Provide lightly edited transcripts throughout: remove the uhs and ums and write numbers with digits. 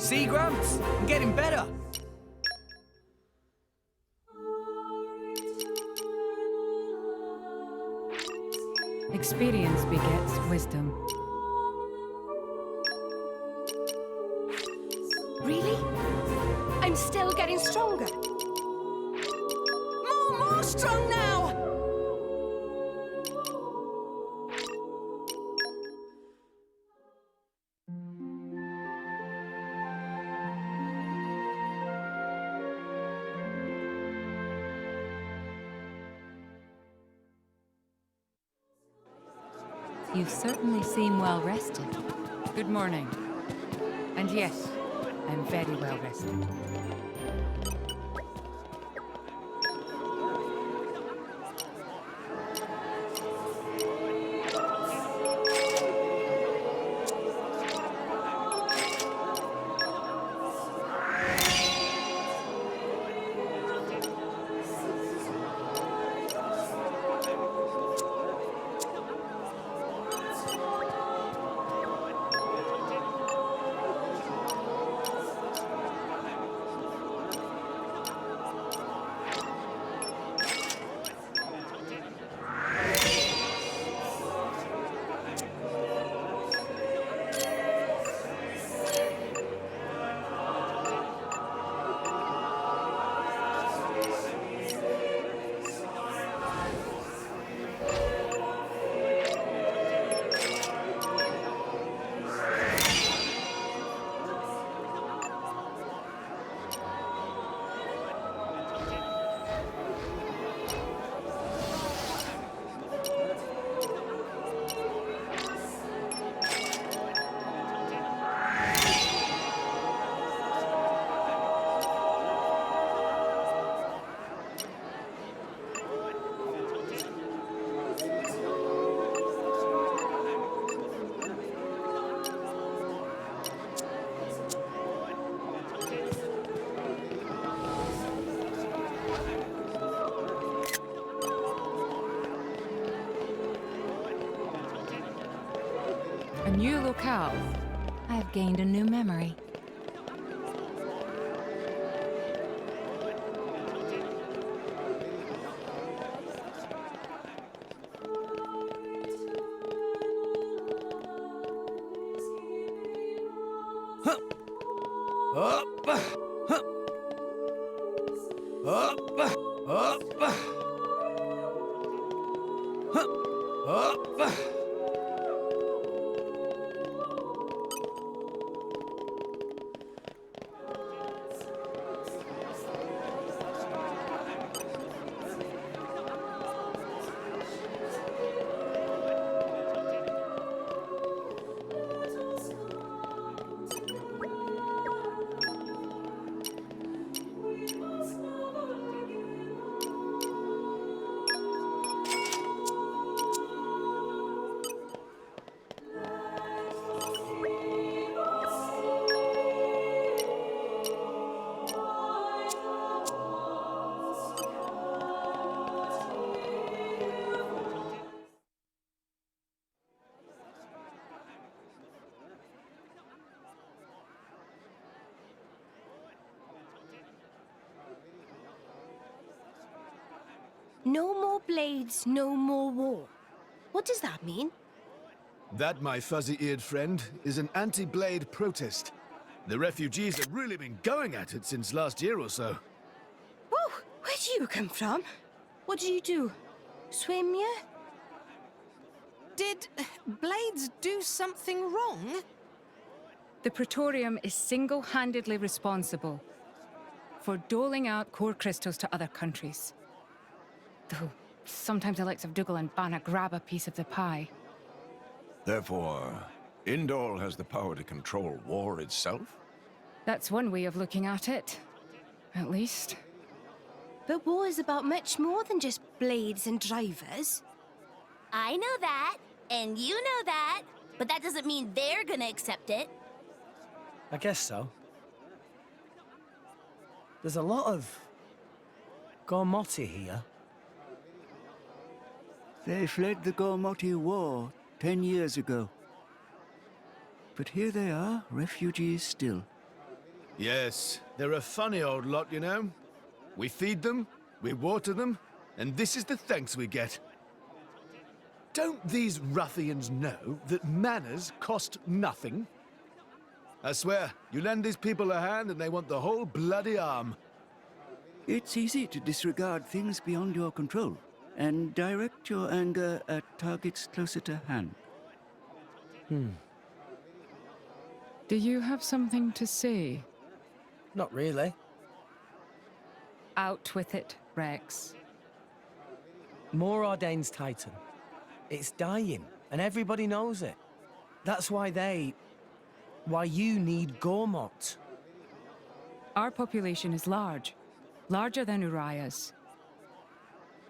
See, Gramps? I'm getting better. Experience begets wisdom. Really? I'm still getting stronger. More strong now! You certainly seem well rested. Good morning. And yes, I'm very well rested. A new locale. I've gained a new memory. No more blades, no more war. What does that mean? That, my fuzzy-eared friend, is an anti-blade protest. The refugees have really been going at it since last year or so. Whoa, where do you come from? What do you do? Swim, yeah? Did Blades do something wrong? The Praetorium is single-handedly responsible for doling out core crystals to other countries. Though sometimes the likes of Dougal and Banner grab a piece of the pie. Therefore, Indol has the power to control war itself? That's one way of looking at it. At least. But war is about much more than just blades and drivers. I know that, and you know that, but that doesn't mean they're gonna accept it. I guess so. There's a lot of Gormoti here. They fled the Gormoti War 10 years ago. But here they are, refugees still. Yes, they're a funny old lot, you know. We feed them, we water them, and this is the thanks we get. Don't these ruffians know that manners cost nothing? I swear, you lend these people a hand and they want the whole bloody arm. It's easy to disregard things beyond your control and direct your anger at targets closer to hand. Do you have something to say? Not really. Out with it, Rex. More ordains Titan. It's dying, and everybody knows it. That's why why you need Gormott. Our population is larger than Uriah's.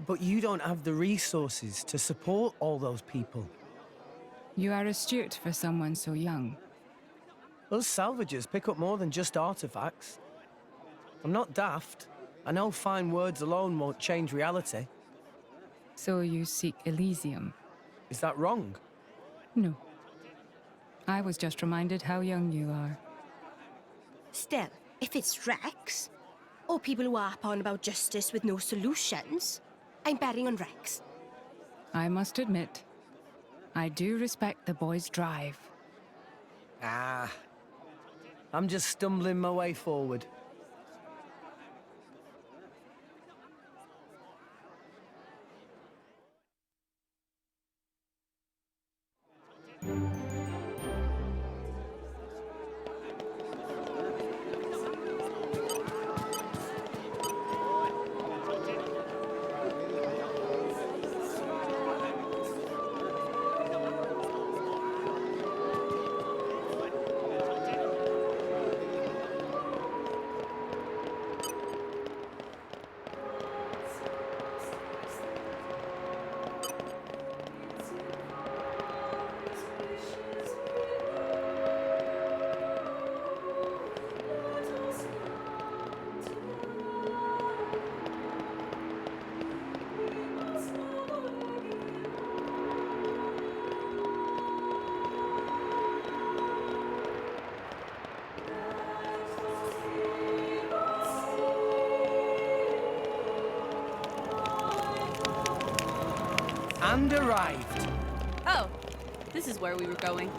But you don't have the resources to support all those people. You are astute for someone so young. Us salvagers pick up more than just artifacts. I'm not daft. I know fine words alone won't change reality. So you seek Elysium? Is that wrong? No. I was just reminded how young you are. Still, if it's Rex, or people who harp on about justice with no solutions, I'm betting on Rex. I must admit, I do respect the boy's drive. I'm just stumbling my way forward. And arrived. Oh, this is where we were going.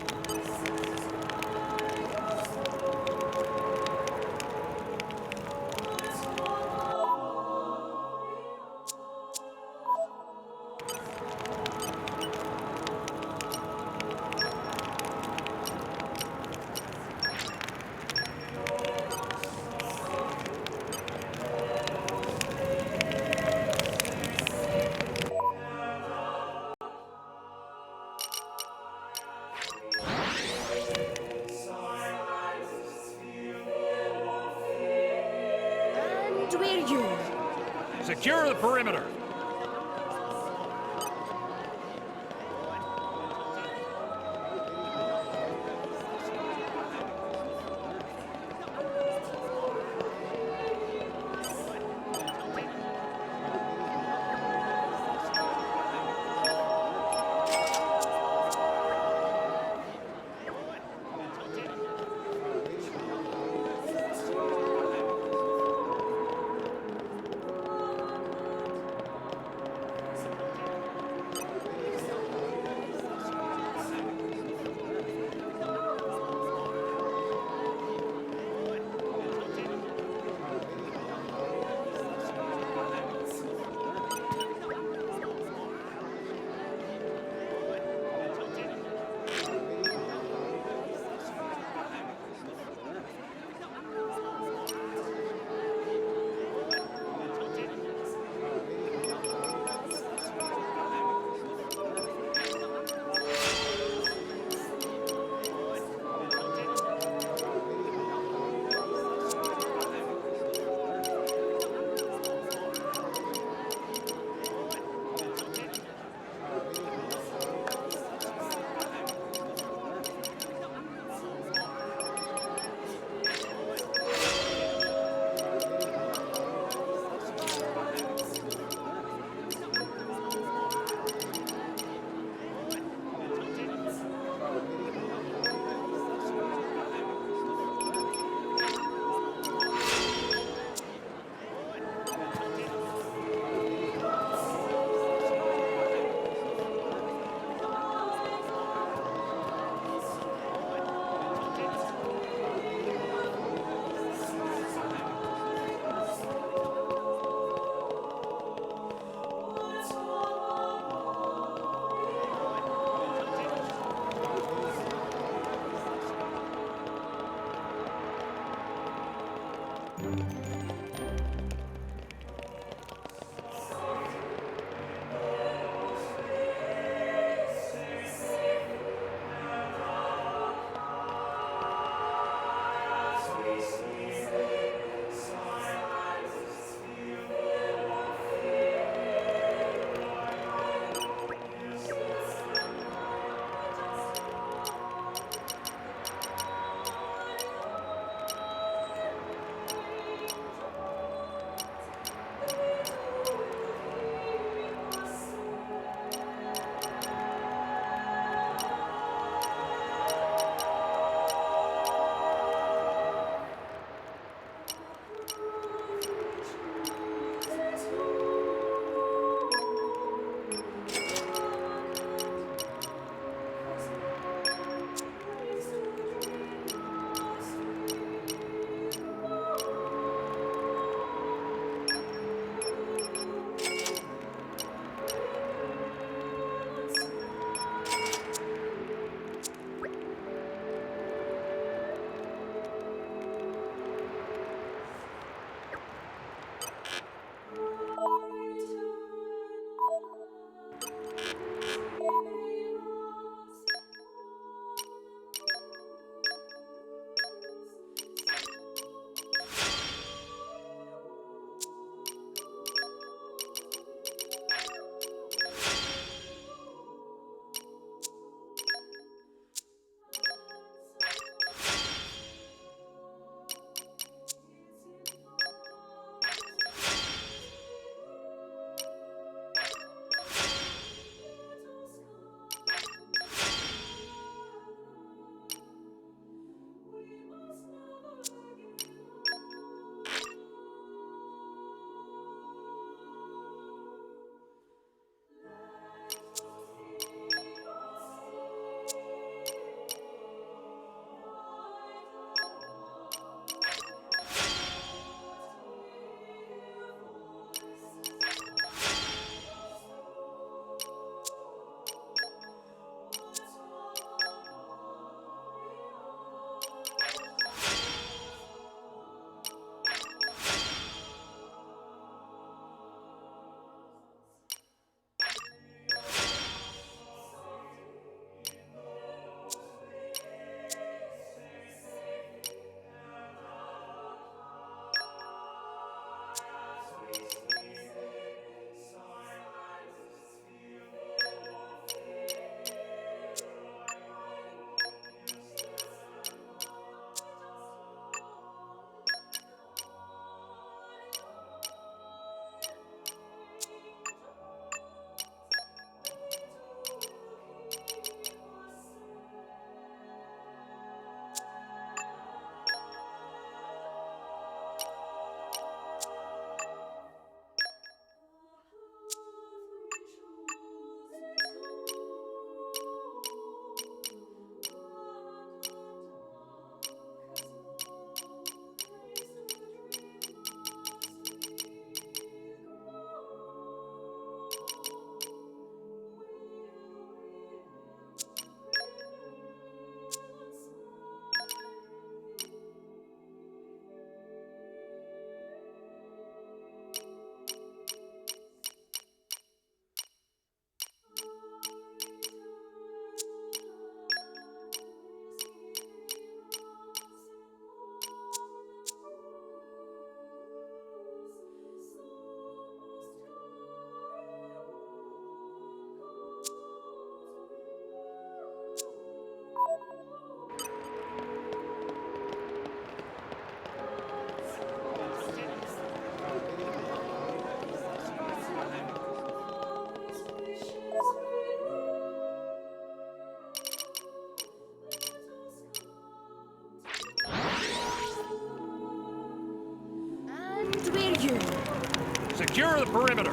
And we're you. Secure the perimeter. Secure the perimeter.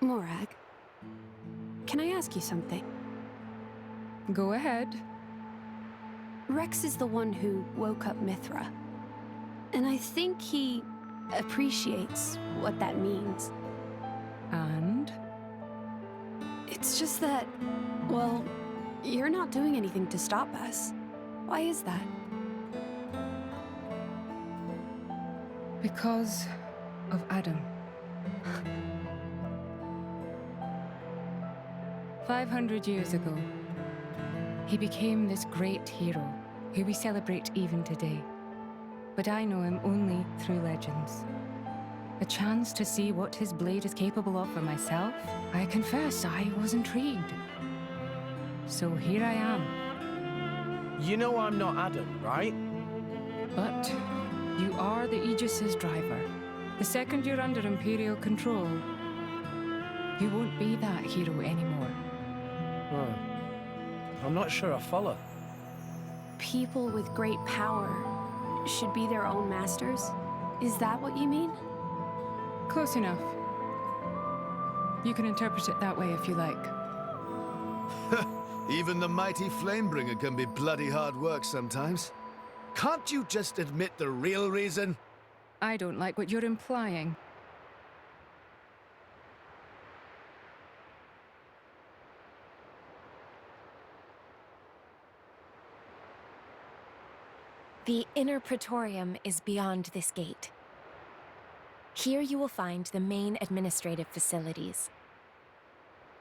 Morag, can I ask you something? Go ahead. Rex is the one who woke up Mithra. And I think he appreciates what that means. And? It's just that, well, you're not doing anything to stop us. Why is that? Because of Adam. 500 years ago, he became this great hero who we celebrate even today. But I know him only through legends. A chance to see what his blade is capable of for myself, I confess I was intrigued. So here I am. You know I'm not Adam, right? But you are the Aegis's driver. The second you're under Imperial control, you won't be that hero anymore. Oh. I'm not sure I follow. People with great power should be their own masters? Is that what you mean? Close enough. You can interpret it that way if you like. Even the mighty Flamebringer can be bloody hard work sometimes. Can't you just admit the real reason? I don't like what you're implying. The inner Praetorium is beyond this gate. Here you will find the main administrative facilities.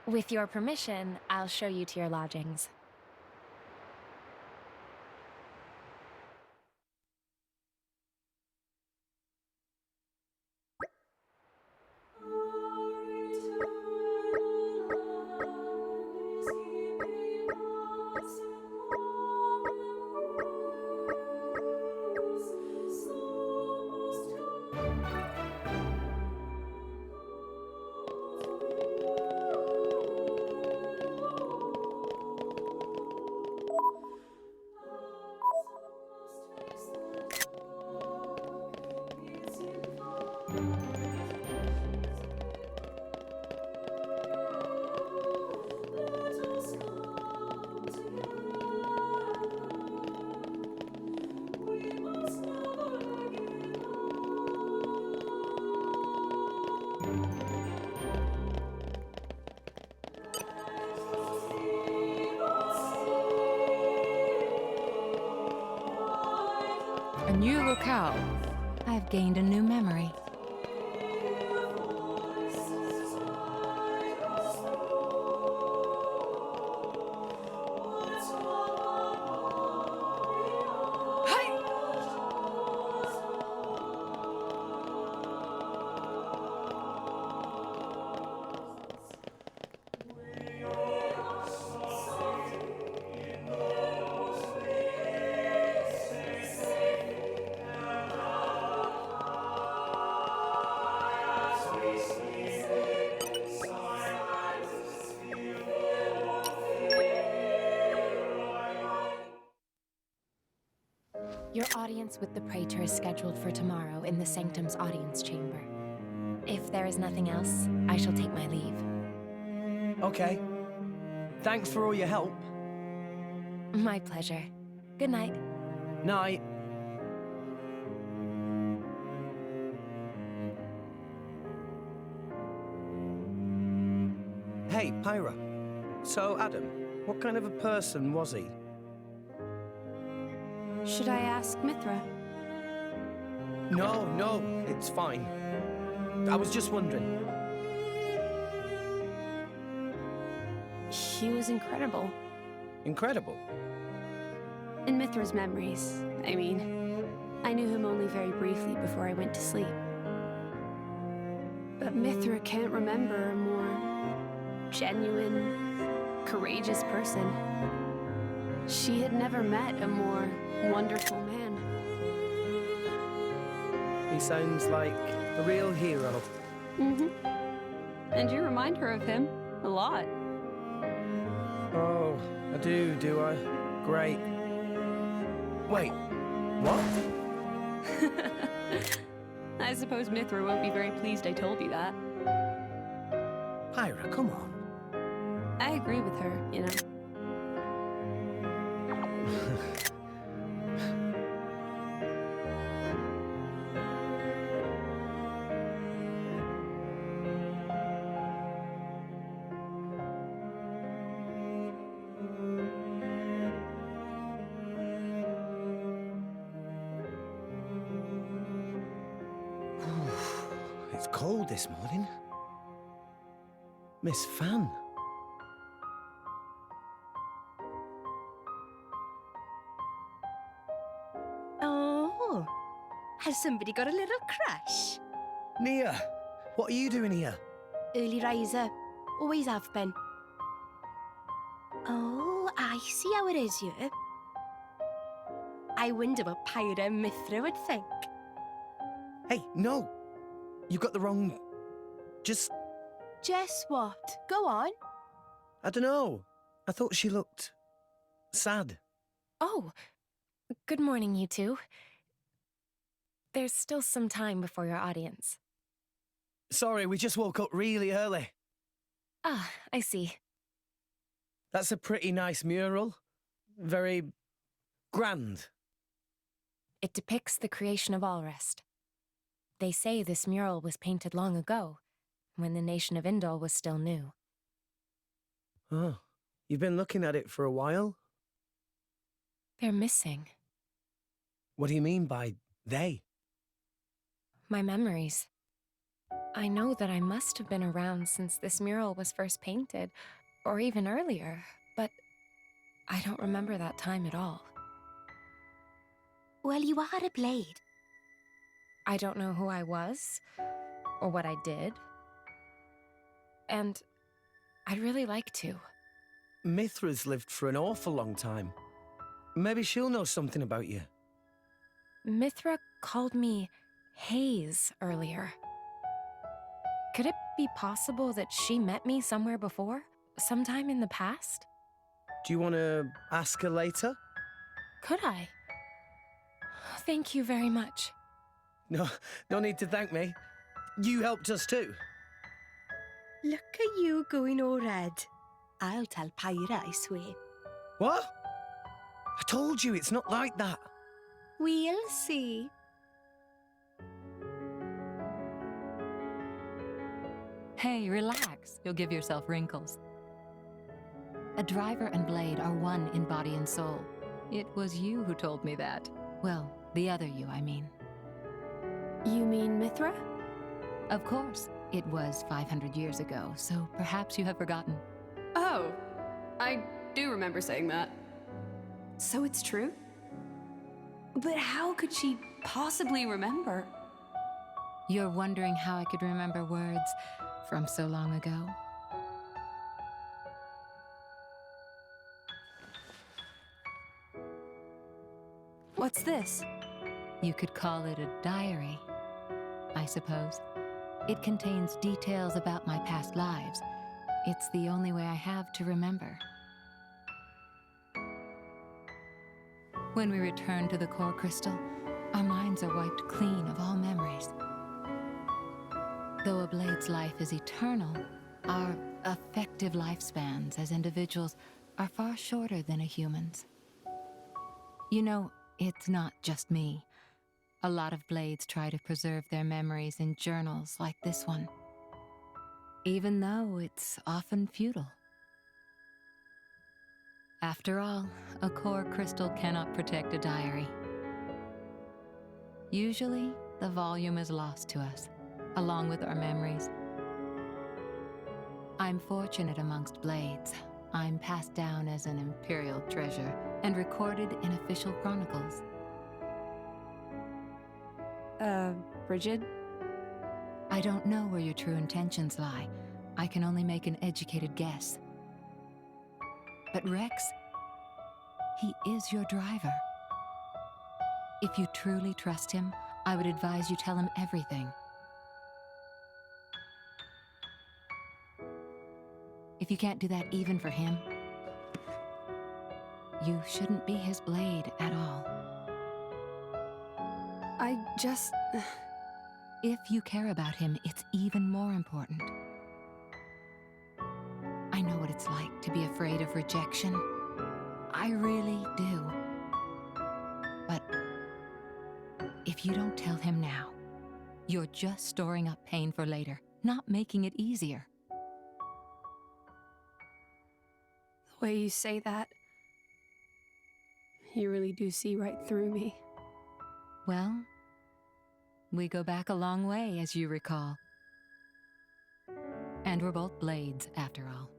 With your permission, I'll show you to your lodgings. A new locale. I've gained a new memory. Your audience with the Praetor is scheduled for tomorrow in the Sanctum's audience chamber. If there is nothing else, I shall take my leave. Okay. Thanks for all your help. My pleasure. Good night. Night. Hey, Pyra. So, Adam, what kind of a person was he? Should I ask Mithra? No, it's fine. I was just wondering. He was incredible. Incredible. In Mithra's memories, I mean. I knew him only very briefly before I went to sleep. But Mithra can't remember a more genuine, courageous person. She had never met a more wonderful man. He sounds like a real hero. Mm-hmm. And you remind her of him a lot. Oh, I do I? Great. Wait, what? I suppose Mithra won't be very pleased I told you that. Pyra, come on. I agree with her, you know. It's cold this morning. Miss Fan. Oh, has somebody got a little crush? Nia, what are you doing here? Early riser. Always have been. Oh, I see how it is here. I wonder what Pyra and Mithra would think. Hey, no. You got the wrong... Just... Just what? Go on. I don't know. I thought she looked... sad. Oh, good morning, you two. There's still some time before your audience. Sorry, we just woke up really early. Ah, I see. That's a pretty nice mural. Very... grand. It depicts the creation of Alrest. They say this mural was painted long ago, when the nation of Indol was still new. Oh, you've been looking at it for a while? They're missing. What do you mean by they? My memories. I know that I must have been around since this mural was first painted, or even earlier, but I don't remember that time at all. Well, you are a blade. I don't know who I was, or what I did. And I'd really like to. Mithra's lived for an awful long time. Maybe she'll know something about you. Mithra called me Hayes earlier. Could it be possible that she met me somewhere before? Sometime in the past? Do you want to ask her later? Could I? Thank you very much. No need to thank me. You helped us too. Look at you going all red. I'll tell Pyra, I swear. What? I told you it's not like that. We'll see. Hey, relax. You'll give yourself wrinkles. A driver and blade are one in body and soul. It was you who told me that. Well, the other you, I mean. You mean Mithra? Of course. It was 500 years ago, so perhaps you have forgotten. Oh, I do remember saying that. So it's true? But how could she possibly remember? You're wondering how I could remember words from so long ago? What's this? You could call it a diary, I suppose. It contains details about my past lives. It's the only way I have to remember. When we return to the core crystal, our minds are wiped clean of all memories. Though a blade's life is eternal, our effective lifespans as individuals are far shorter than a human's. You know, it's not just me. A lot of blades try to preserve their memories in journals like this one, even though it's often futile. After all, a core crystal cannot protect a diary. Usually, the volume is lost to us, along with our memories. I'm fortunate amongst blades. I'm passed down as an imperial treasure and recorded in official chronicles. Bridget? I don't know where your true intentions lie. I can only make an educated guess. But Rex, he is your driver. If you truly trust him, I would advise you tell him everything. If you can't do that even for him, you shouldn't be his blade at all. I just... If you care about him, it's even more important. I know what it's like to be afraid of rejection. I really do. But if you don't tell him now, you're just storing up pain for later, not making it easier. The way you say that, you really do see right through me. Well, we go back a long way, as you recall. And we're both blades, after all.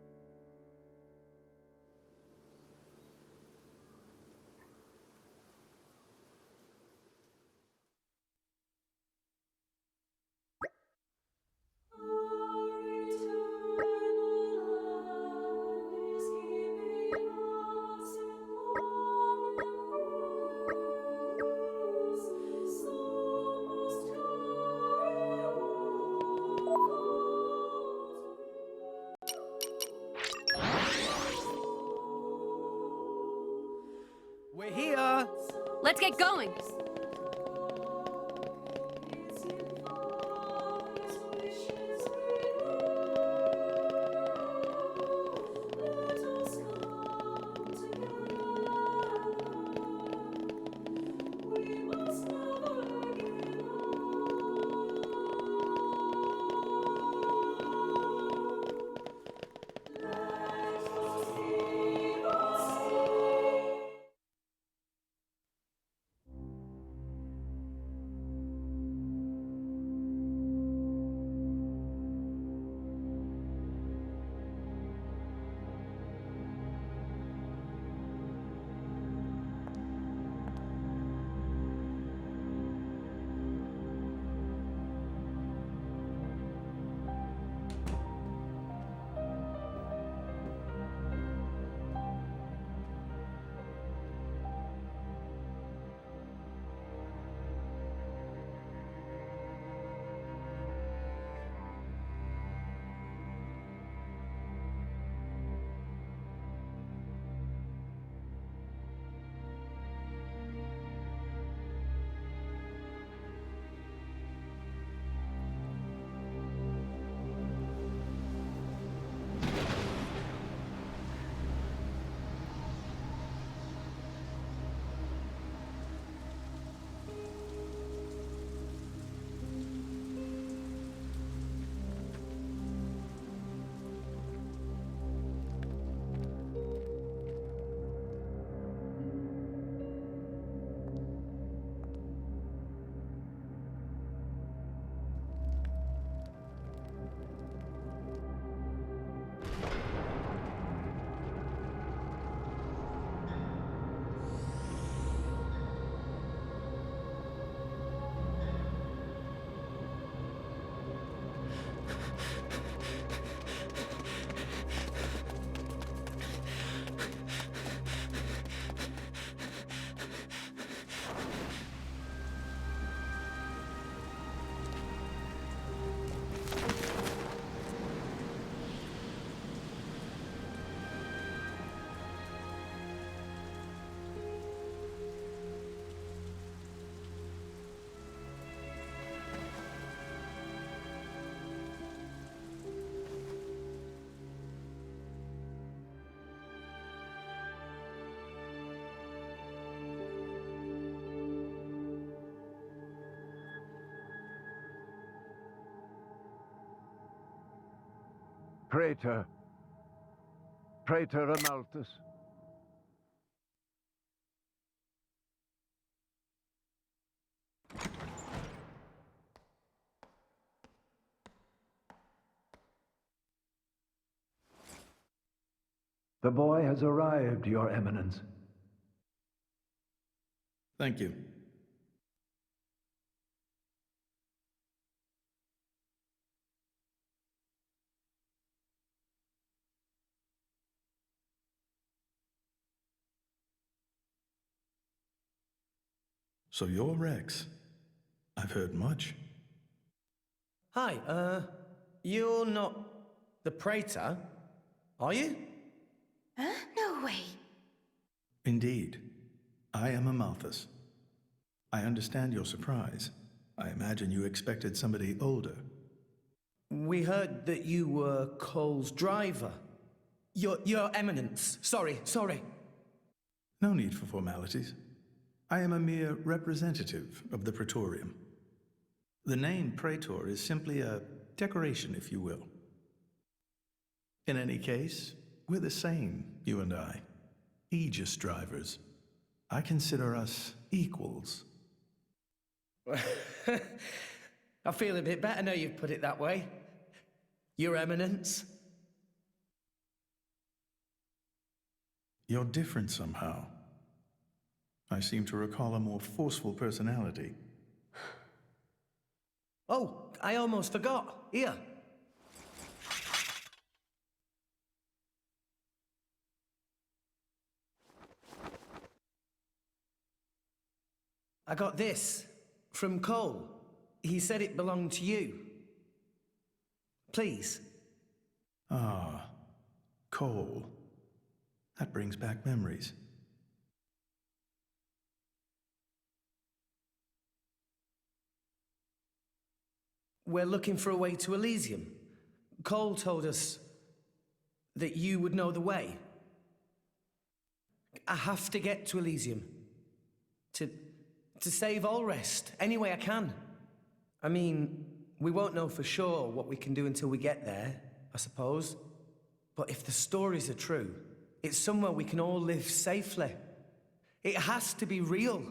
We're here! Let's get going! Praetor. Praetor Amalthus. The boy has arrived, Your Eminence. Thank you. So you're Rex. I've heard much. Hi, you're not the Praetor, are you? Huh? No way. Indeed. I am a Malthus. I understand your surprise. I imagine you expected somebody older. We heard that you were Cole's driver. Your Eminence. Sorry. No need for formalities. I am a mere representative of the Praetorium. The name Praetor is simply a decoration, if you will. In any case, we're the same, you and I. Aegis drivers. I consider us equals. I feel a bit better now you've put it that way. Your Eminence. You're different somehow. I seem to recall a more forceful personality. Oh, I almost forgot. Here. I got this from Cole. He said it belonged to you. Please. Ah, Cole. That brings back memories. We're looking for a way to Elysium. Cole told us that you would know the way. I have to get to Elysium. To save Allrest, any way I can. I mean, we won't know for sure what we can do until we get there, I suppose. But if the stories are true, it's somewhere we can all live safely. It has to be real.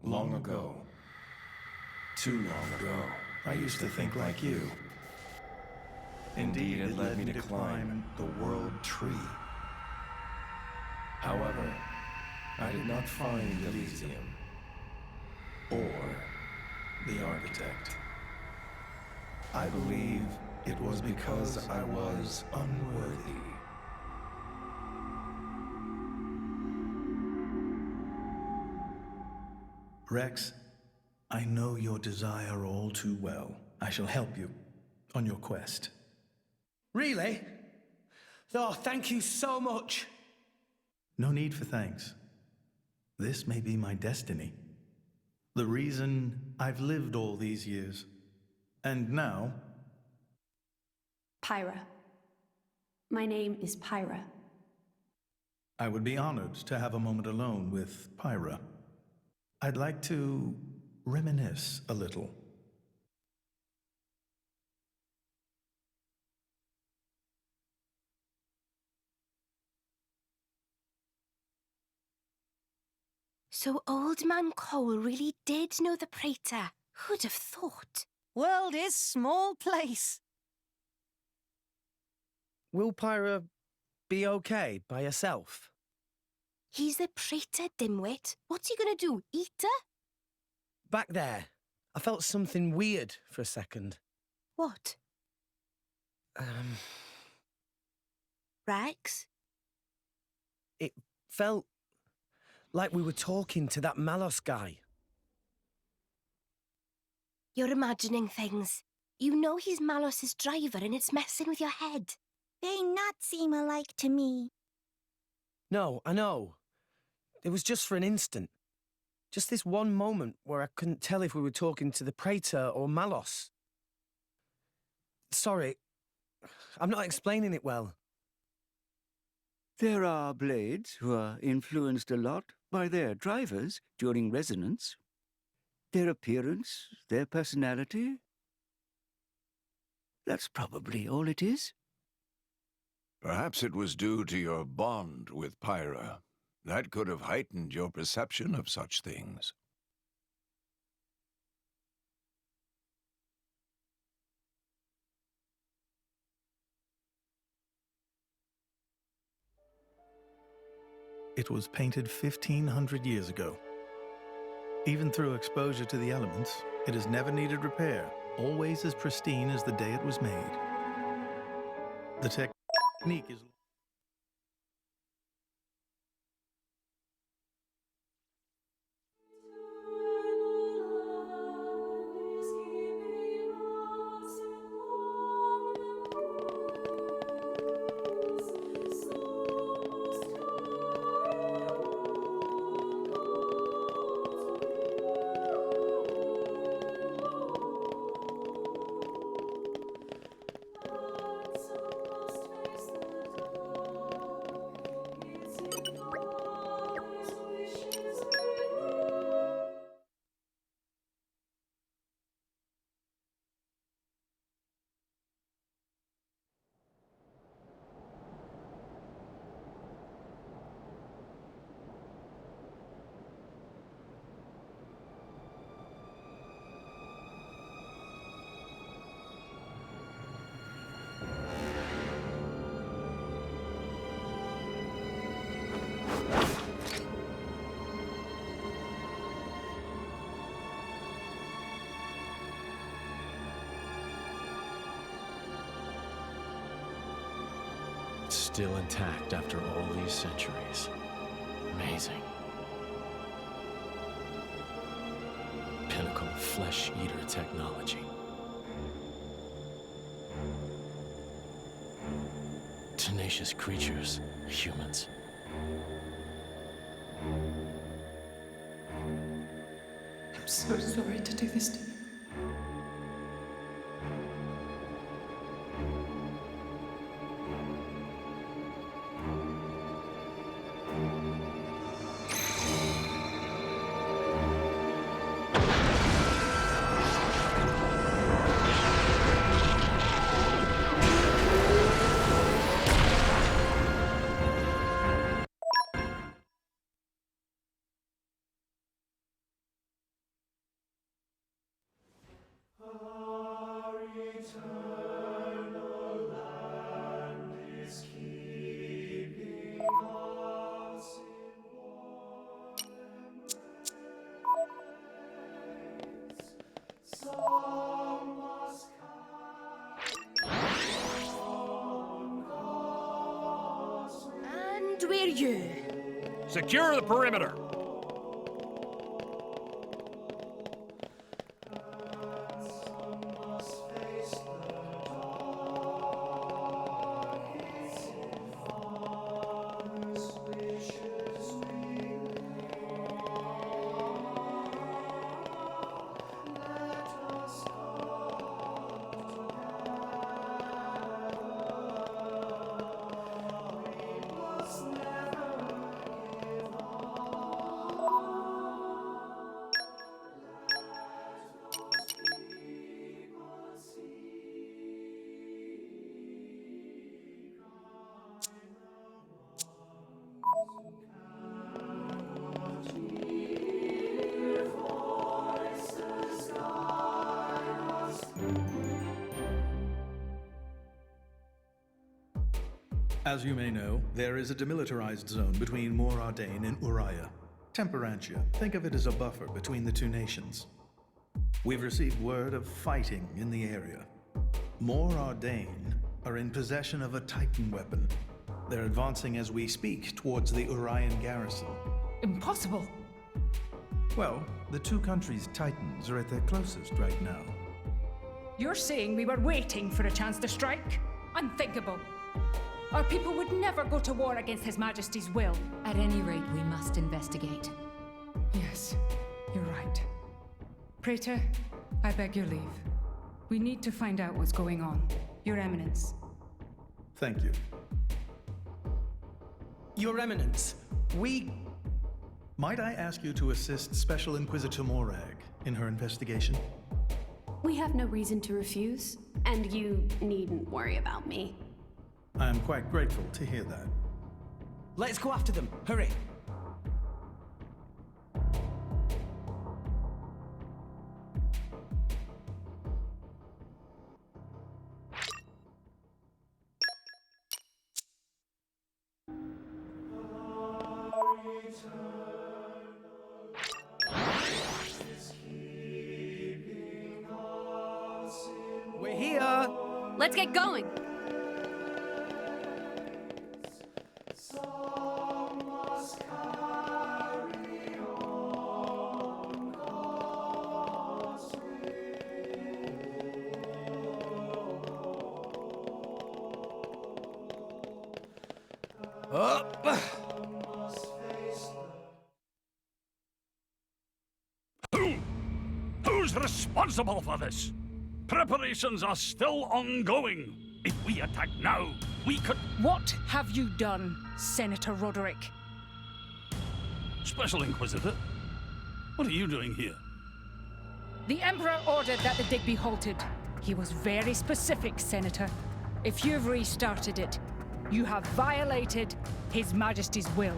Long ago. Too long ago. I used to think like you. Indeed, it led me to climb the World Tree. However, I did not find Elysium. Or the architect. I believe it was because I was unworthy. Rex, I know your desire all too well. I shall help you on your quest. Really? Oh, thank you so much. No need for thanks. This may be my destiny. The reason I've lived all these years. And now... Pyra. My name is Pyra. I would be honored to have a moment alone with Pyra. I'd like to reminisce a little. So Old Man Cole really did know the Praetor. Who'd have thought? World is small place. Will Pyra be okay by herself? He's the Praetor, dimwit. What's he gonna do, eat her? Back there, I felt something weird for a second. What? Rex? It felt like we were talking to that Malos guy. You're imagining things. You know he's Malos's driver and it's messing with your head. They not seem alike to me. No, I know. It was just for an instant. Just this one moment where I couldn't tell if we were talking to the Praetor or Malos. Sorry, I'm not explaining it well. There are blades who are influenced a lot by their drivers during resonance. Their appearance, their personality. That's probably all it is. Perhaps it was due to your bond with Pyra. That could have heightened your perception of such things. It was painted 1,500 years ago. Even through exposure to the elements, it has never needed repair, always as pristine as the day it was made. The technique is... Still intact after all these centuries. Amazing. Pinnacle of flesh-eater technology. Tenacious creatures, humans. I'm so sorry to do this to you. And where you? Secure the perimeter. As you may know, there is a demilitarized zone between Mor Ardain and Uriah. Temperantia, think of it as a buffer between the two nations. We've received word of fighting in the area. Mor Ardain are in possession of a Titan weapon. They're advancing as we speak towards the Urian garrison. Impossible! Well, the two countries' Titans are at their closest right now. You're saying we were waiting for a chance to strike? Unthinkable. Our people would never go to war against His Majesty's will. At any rate, we must investigate. Yes, you're right. Praetor, I beg your leave. We need to find out what's going on. Your Eminence. Thank you. Your Eminence, we... Might I ask you to assist Special Inquisitor Morag in her investigation? We have no reason to refuse, and you needn't worry about me. I am quite grateful to hear that. Let's go after them. Hurry. We're here! Let's get going. Up! Who's responsible for this? Preparations are still ongoing. If we attack now, we could... What have you done, Senator Roderick? Special Inquisitor, what are you doing here? The Emperor ordered that the dig be halted. He was very specific, Senator. If you've restarted it, you have violated His Majesty's will.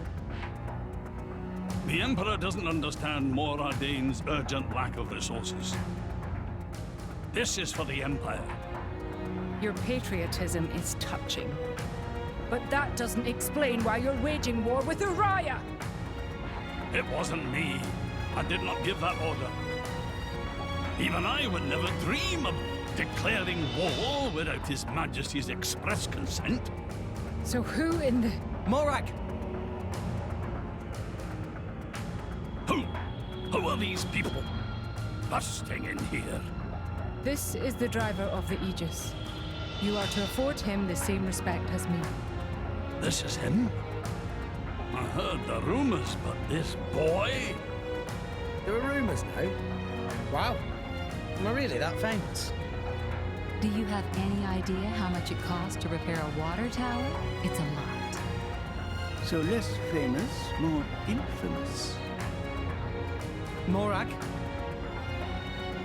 The Emperor doesn't understand Mor Ardane's urgent lack of resources. This is for the Empire. Your patriotism is touching. But that doesn't explain why you're waging war with Uriah! It wasn't me. I did not give that order. Even I would never dream of declaring war without His Majesty's express consent. So who in the... Morag! Who are these people busting in here? This is the driver of the Aegis. You are to afford him the same respect as me. This is him? I heard the rumors, but this boy? There are rumors now? Wow. Am I really that famous? Do you have any idea how much it costs to repair a water tower? It's a lot. So less famous, more infamous. Morag?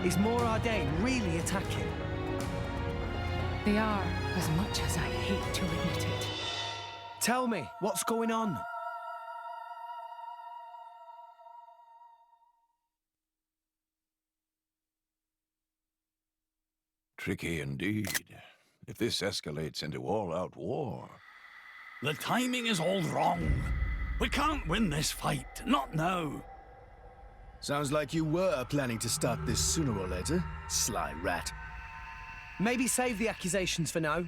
Is Mor Ardane really attacking? They are, as much as I hate to admit it. Tell me, what's going on? Tricky indeed. If this escalates into all-out war... The timing is all wrong. We can't win this fight, not now. Sounds like you were planning to start this sooner or later, sly rat. Maybe save the accusations for now.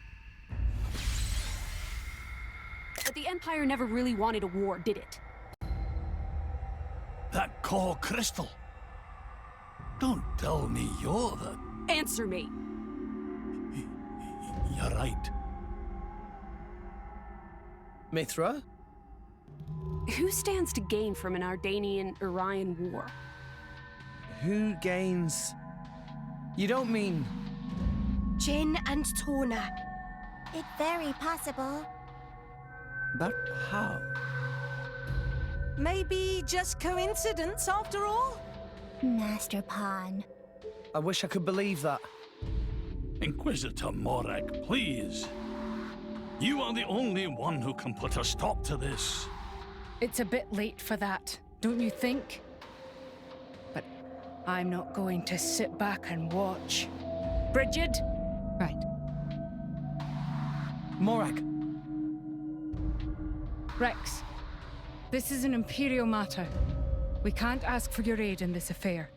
But the Empire never really wanted a war, did it? That core crystal. Don't tell me you're the... Answer me! You're right. Mithra? Who stands to gain from an Ardanian-Urian war? Who gains... You don't mean... Jin and Tona. It's very possible. But how? Maybe just coincidence after all? Master Pawn. I wish I could believe that. Inquisitor Morag, please. You are the only one who can put a stop to this. It's a bit late for that, don't you think? But I'm not going to sit back and watch. Bridget? Right. Morag. Rex, this is an Imperial matter. We can't ask for your aid in this affair.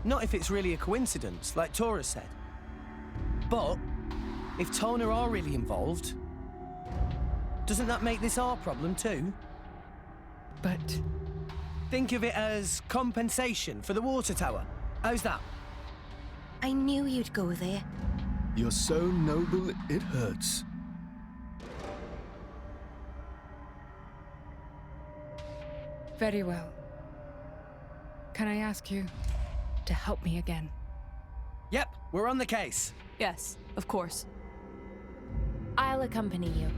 Not if it's really a coincidence, like Tora said. But, if Tona are really involved, doesn't that make this our problem too? But... Think of it as compensation for the water tower. How's that? I knew you'd go there. You're so noble, it hurts. Very well. Can I ask you to help me again? Yep, we're on the case. Yes, of course. I'll accompany you.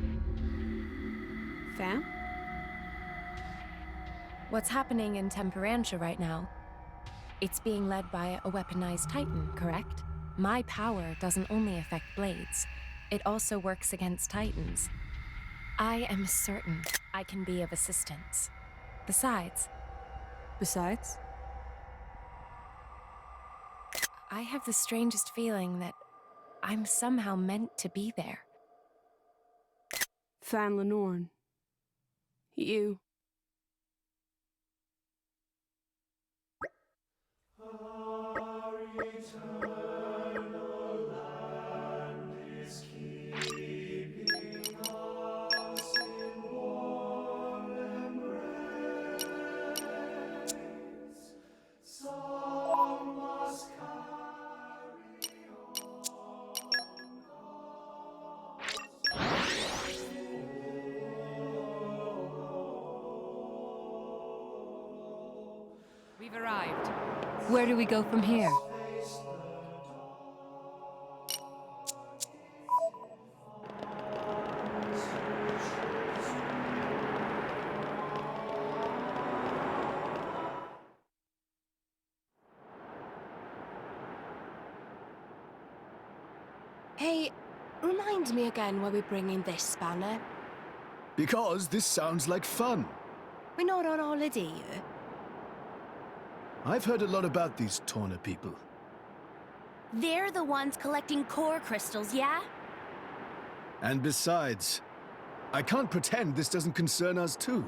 Fam? What's happening in Temperantia right now? It's being led by a weaponized Titan, correct? My power doesn't only affect blades, it also works against Titans. I am certain I can be of assistance. Besides? I have the strangest feeling that I'm somehow meant to be there. Fan Lenorn. You We've arrived. Where do we go from here? Hey, remind me again why we're bringing this spanner. Because this sounds like fun. We're not on holiday here. I've heard a lot about these Torna people. They're the ones collecting core crystals, yeah? And besides, I can't pretend this doesn't concern us too.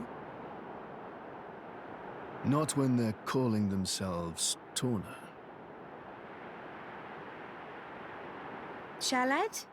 Not when they're calling themselves Torna. Shalad?